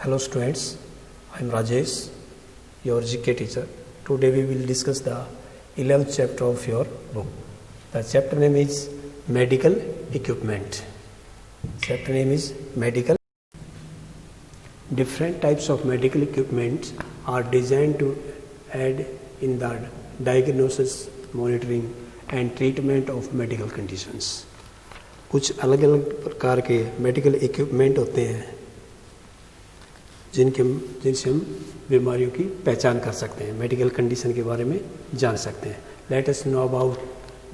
Hello students, I am Rajesh, your GK teacher. Today we will discuss the 11th chapter of your book. The chapter name is Medical Equipment. Chapter name is Medical. Different types of medical equipment are designed to aid in the diagnosis, monitoring and treatment of medical conditions. कुछ अलग अलग प्रकार के medical equipment होते हैं जिनसे हम बीमारियों की पहचान कर सकते हैं, मेडिकल कंडीशन के बारे में जान सकते हैं. Let us know about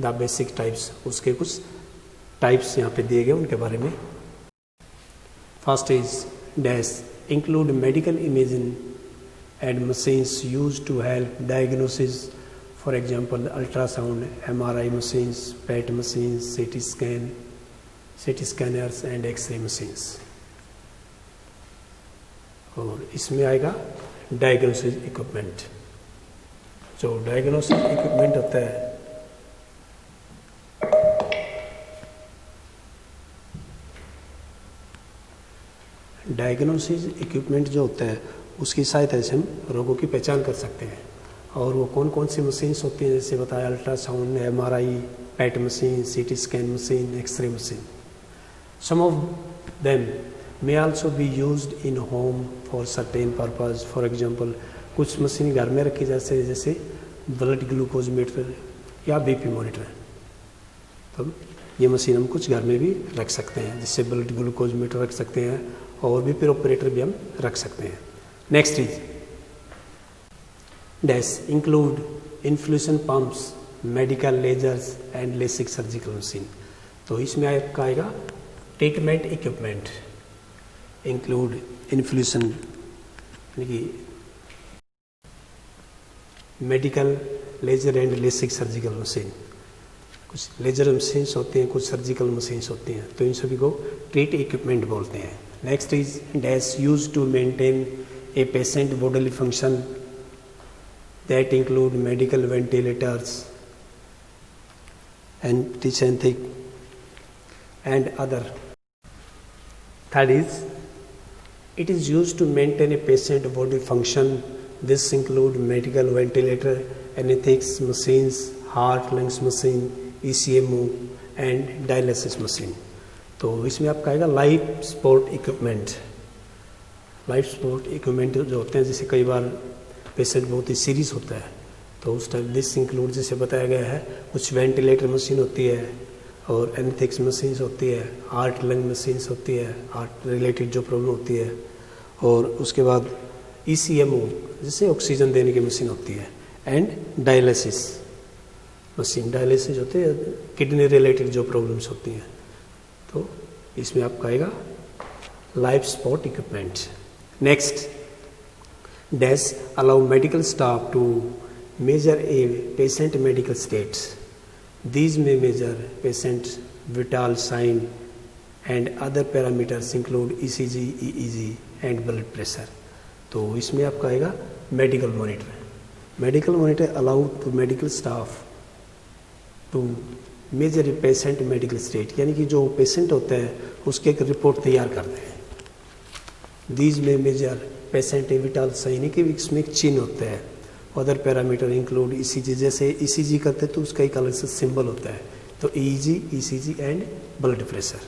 the basic types. उसके कुछ टाइप्स यहाँ पे दिए गए, उनके बारे में. First is dash include medical imaging and machines use to help diagnosis. For example ultrasound, MRI machines, PET machines, CT scanners and x-ray machines. और इसमें आएगा डायग्नोसिस इक्विपमेंट. जो डायग्नोसिस इक्विपमेंट होता है, डायग्नोसिस इक्विपमेंट जो होता है उसकी सहायता से हम रोगों की पहचान कर सकते हैं. और वो कौन कौन सी मशीन्स होती हैं, जैसे बताया ultrasound, MRI, PET machine, CT scan machine, x-ray machine. Some of them may also be used in home for certain purpose. For example, कुछ मशीन घर में रखी जैसे ब्लड ग्लूकोज मीटर या BP मॉनिटर. तो ये मशीन हम कुछ घर में भी रख सकते हैं, जिससे ब्लड ग्लूकोज मीटर रख सकते हैं और BP ऑपरेटर भी हम रख सकते हैं. Next is dash include infusion pumps, medical lasers and LASIK surgical machine. तो इसमें आपका आएगा ट्रीटमेंट इक्विपमेंट. इंक्लूड इन्फ्लूशन यानी कि medical laser and LASIK surgical machine. कुछ लेजर मशीन्स होती हैं, कुछ सर्जिकल मशीन्स होती हैं, तो इन सभी को ट्रीट इक्विपमेंट बोलते हैं. Next is dash use to maintain a patient bodily function that include medical ventilators antiseptic and other. Third is, it is used to maintain a patient body function. This include medical ventilator, anesthetics machines, heart lungs machine, ECMO and dialysis machine. तो इसमें आपका आएगा life support equipment. Life support equipment जो होते हैं, जैसे कई बार patient बहुत ही सीरियस होता है, तो उस टाइम दिस इंक्लूड जैसे बताया गया है, कुछ वेंटिलेटर मशीन होती है और एनेस्थेटिक्स मशीन्स होती है, हार्ट लंग मशीन्स होती है, हार्ट रिलेटेड जो प्रॉब्लम होती है, और उसके बाद ECMO जिसे ऑक्सीजन देने की मशीन होती है, एंड डायलिसिस मशीन. डायलिसिस होते हैं किडनी रिलेटेड जो प्रॉब्लम्स होती हैं. तो इसमें आपका आएगा life support equipment. Next dash allow medical staff to measure a patient medical status. These may measure patient's vital sign and other parameters include ECG, EEG and blood pressure. तो इसमें आपका आएगा medical monitor. Medical monitor allow to medical staff to measure a patient medical state, यानी कि जो patient होता है उसके एक रिपोर्ट तैयार करते हैं. These may measure patient vital sign, कि इसमें एक चिन्ह होता है. अदर पैरामीटर इंक्लूड ECG, जैसे ECG करते तो उसका एक अलग से सिंबल होता है, तो EEG, ECG and blood pressure.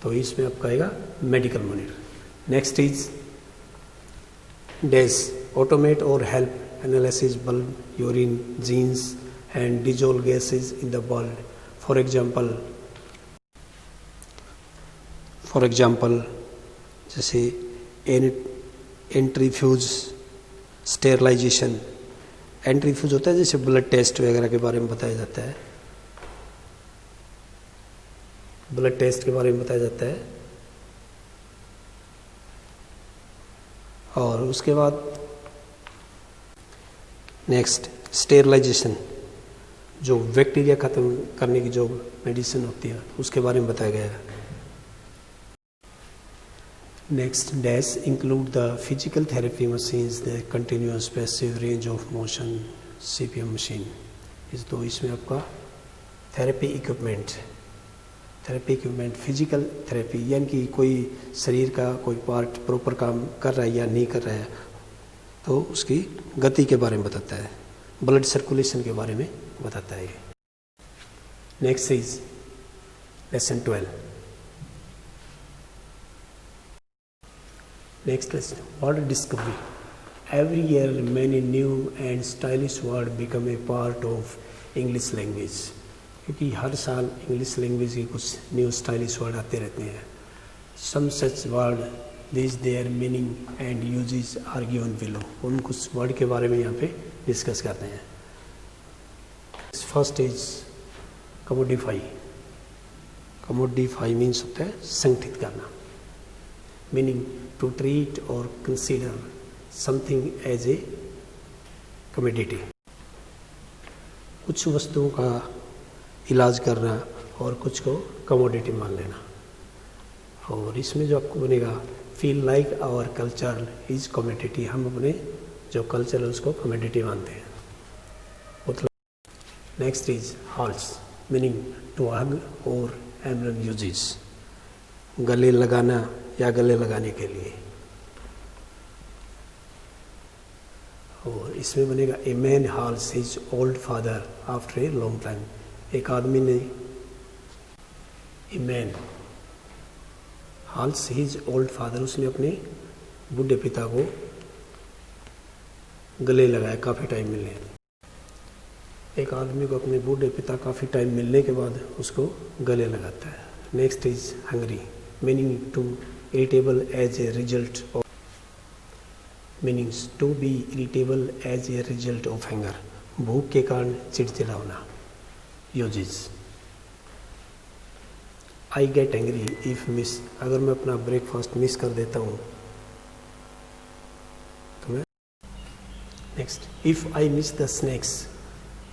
तो इसमें आपका आएगा medical monitor. Next is dash automate और help analysis blood, urine, genes and dissolve gases in the blood. For example जैसे एंट्रीफ्यूज स्टेरलाइजेशन. एंट्रीफ्यूज होता है जैसे ब्लड टेस्ट वगैरह के बारे में बताया जाता है, ब्लड टेस्ट के बारे में बताया जाता है. और उसके बाद नेक्स्ट स्टेरलाइजेशन, जो बैक्टीरिया खत्म करने की जो मेडिसिन होती है उसके बारे में बताया गया है. Next dash include the physical therapy machines, the continuous passive range of motion CPM machine. इस दो इसमें आपका therapy equipment. Therapy equipment, physical therapy यानी कि कोई शरीर का कोई पार्ट प्रॉपर काम कर रहा है या नहीं कर रहा है तो उसकी गति के बारे में बताता है, ब्लड सर्कुलेशन के बारे में बताता है। Next is lesson 12। Next lesson, word discovery. Every year many new and stylish words become a part of English language। क्योंकि हर साल इंग्लिश लैंग्वेज के कुछ न्यू स्टाइलिश वर्ड आते रहते हैं। Some such word these their meaning and uses are given below। उन कुछ word के बारे में यहाँ पे डिस्कस करते हैं। First is commodify. Commodify means होता है संगठित करना, मीनिंग टू ट्रीट और consider something as a commodity. कुछ वस्तुओं का इलाज करना और कुछ को कमोडिटी मान लेना। और इसमें जो आपको बनेगा, feel like our culture is commodity. हम अपने जो कल्चर है उसको कमोडिटी मानते हैं। मतलब next is halls, meaning to hug और एम्ब्लम यूजेस, गले लगाना या गले लगाने के लिए। और इसमें बनेगा a man halls his old father after a long time. एक आदमी ने, a man halls his old father, उसने अपने बूढ़े पिता को गले लगाया काफ़ी टाइम मिलने। एक आदमी को अपने बूढ़े पिता काफ़ी टाइम मिलने के बाद उसको गले लगाता है। Next is hungry, meaning to irritable as a result of, meanings to be irritable as a result of hanger, भूख के कारण चिड़चिड़ा होना। Uses, I get angry if miss, अगर मैं अपना ब्रेकफास्ट मिस कर देता हूँ तो मैं। Next, if I miss the snacks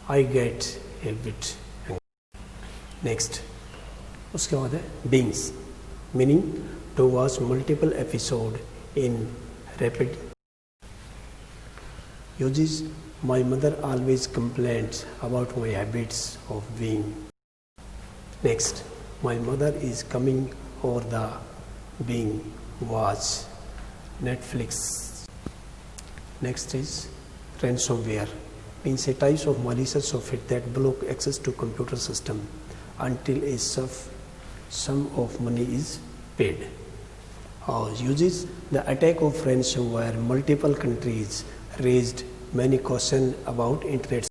I get a bit angry. Next उसके बाद है binges, meaning to watch multiple episode in rapid. Uses, my mother always complains about my habits of being. Next, my mother is coming over the being watch Netflix. Next is ransomware, means a type of malicious software that block access to computer system until a sum of money is paid. Uses, the attack of ransomware, multiple countries raised many questions about internet